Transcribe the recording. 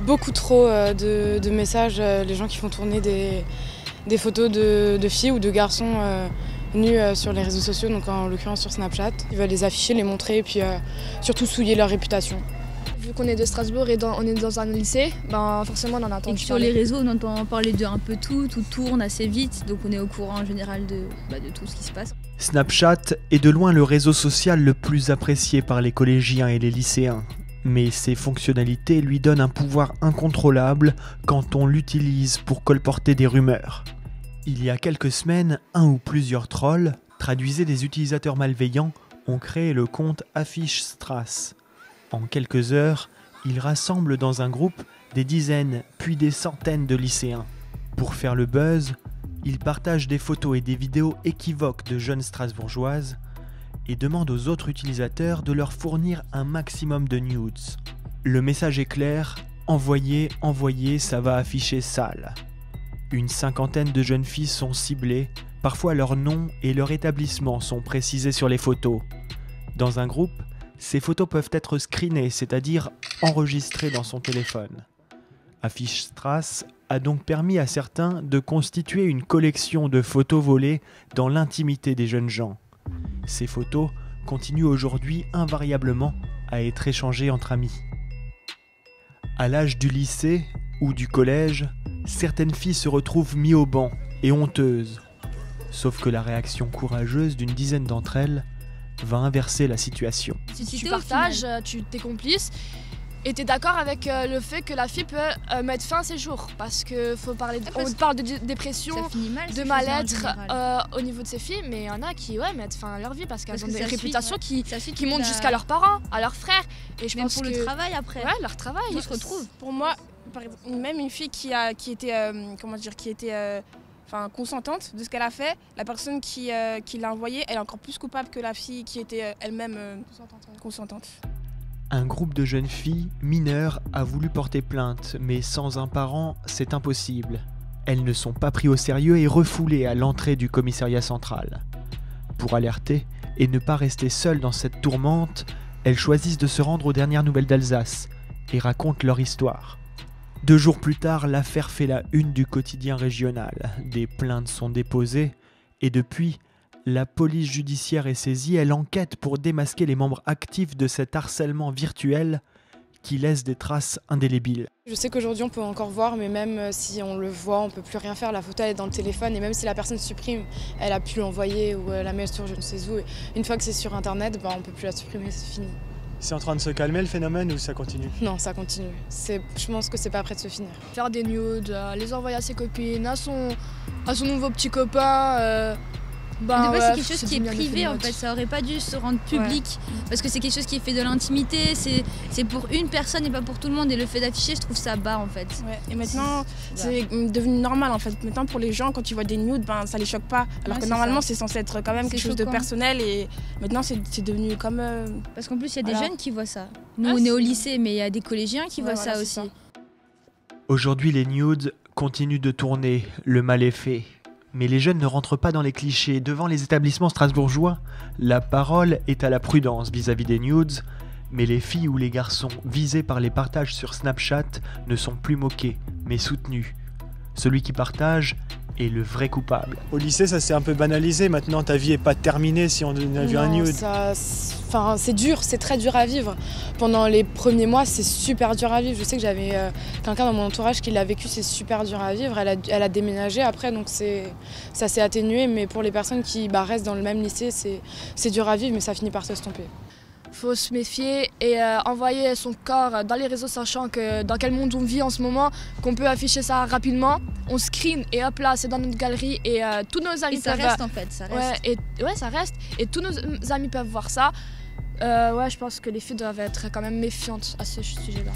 Beaucoup trop de messages, les gens qui font tourner des photos de filles ou de garçons nus sur les réseaux sociaux, donc en l'occurrence sur Snapchat. Ils veulent les afficher, les montrer et puis surtout souiller leur réputation. Vu qu'on est de Strasbourg et on est dans un lycée, ben forcément on en a entendu sur parler. Les réseaux on entend parler de un peu tout tourne assez vite, donc on est au courant en général de tout ce qui se passe. Snapchat est de loin le réseau social le plus apprécié par les collégiens et les lycéens. Mais ses fonctionnalités lui donnent un pouvoir incontrôlable quand on l'utilise pour colporter des rumeurs. Il y a quelques semaines, un ou plusieurs trolls, traduisez des utilisateurs malveillants, ont créé le compte Affichestrasse. En quelques heures, ils rassemblent dans un groupe des dizaines puis des centaines de lycéens. Pour faire le buzz, ils partagent des photos et des vidéos équivoques de jeunes strasbourgeoises et demandent aux autres utilisateurs de leur fournir un maximum de nudes. Le message est clair, envoyez, ça va afficher sale. Une cinquantaine de jeunes filles sont ciblées, parfois leur nom et leur établissement sont précisés sur les photos. Dans un groupe, ces photos peuvent être screenées, c'est-à-dire enregistrées dans son téléphone. Affichestrasse a donc permis à certains de constituer une collection de photos volées dans l'intimité des jeunes gens. Ces photos continuent aujourd'hui invariablement à être échangées entre amis. À l'âge du lycée ou du collège, certaines filles se retrouvent mises au banc et honteuses. Sauf que la réaction courageuse d'une dizaine d'entre elles va inverser la situation. Si tu partages, tu t'es complice et tu es d'accord avec le fait que la fille peut mettre fin à ses jours. Parce qu'on parle de dépression, de mal-être au niveau de ces filles, mais il y en a qui mettent fin à leur vie parce qu'elles ont des réputations qui montent jusqu'à leurs parents, à leurs frères. Et je pense pour le travail après. Ouais, leur travail. Ils se retrouvent. Pour moi, par exemple, même une fille qui était consentante de ce qu'elle a fait, la personne qui l'a envoyé, elle est encore plus coupable que la fille qui était elle-même consentante. Un groupe de jeunes filles mineures a voulu porter plainte, mais sans un parent, c'est impossible. Elles ne sont pas prises au sérieux et refoulées à l'entrée du commissariat central. Pour alerter et ne pas rester seules dans cette tourmente, elles choisissent de se rendre aux dernières nouvelles d'Alsace et racontent leur histoire. 2 jours plus tard, l'affaire fait la une du quotidien régional. Des plaintes sont déposées et depuis, la police judiciaire est saisie. Elle enquête pour démasquer les membres actifs de cet harcèlement virtuel qui laisse des traces indélébiles. Je sais qu'aujourd'hui on peut encore voir, mais même si on le voit, on ne peut plus rien faire. La photo elle est dans le téléphone et même si la personne supprime, elle a pu l'envoyer ou la met sur je ne sais où. Et une fois que c'est sur internet, on ne peut plus la supprimer, c'est fini. C'est en train de se calmer le phénomène ou ça continue? Non, ça continue. Je pense que c'est pas près de se finir. Faire des nudes, les envoyer à ses copines, à son nouveau petit copain. C'est quelque chose qui est privé en fait, ça aurait pas dû se rendre public parce que c'est quelque chose qui est fait de l'intimité, c'est pour une personne et pas pour tout le monde et le fait d'afficher je trouve ça bas en fait. Ouais. Et maintenant c'est devenu normal en fait, maintenant pour les gens quand ils voient des nudes ça les choque pas alors que normalement c'est censé être quand même quelque chose de personnel et maintenant c'est devenu comme... Parce qu'en plus il y a des jeunes qui voient ça, nous on est au lycée mais il y a des collégiens qui voient ça aussi. Aujourd'hui les nudes continuent de tourner, le mal est fait. Mais les jeunes ne rentrent pas dans les clichés. Devant les établissements strasbourgeois, la parole est à la prudence vis-à-vis des nudes, mais les filles ou les garçons visés par les partages sur Snapchat ne sont plus moqués, mais soutenus. Celui qui partage est le vrai coupable. Au lycée, ça s'est un peu banalisé. Maintenant, ta vie n'est pas terminée si on a vu un nude. C'est dur, c'est très dur à vivre. Pendant les premiers mois, c'est super dur à vivre. Je sais que j'avais quelqu'un dans mon entourage qui l'a vécu, c'est super dur à vivre. Elle a déménagé après, donc ça s'est atténué. Mais pour les personnes qui restent dans le même lycée, c'est dur à vivre, mais ça finit par s'estomper. Faut se méfier et envoyer son corps dans les réseaux, sachant que dans quel monde on vit en ce moment, qu'on peut afficher ça rapidement. On screen et hop là, c'est dans notre galerie et tous nos amis ça reste en fait, ça reste. Ça reste et tous nos amis peuvent voir ça. Je pense que les filles doivent être quand même méfiantes à ce sujet-là.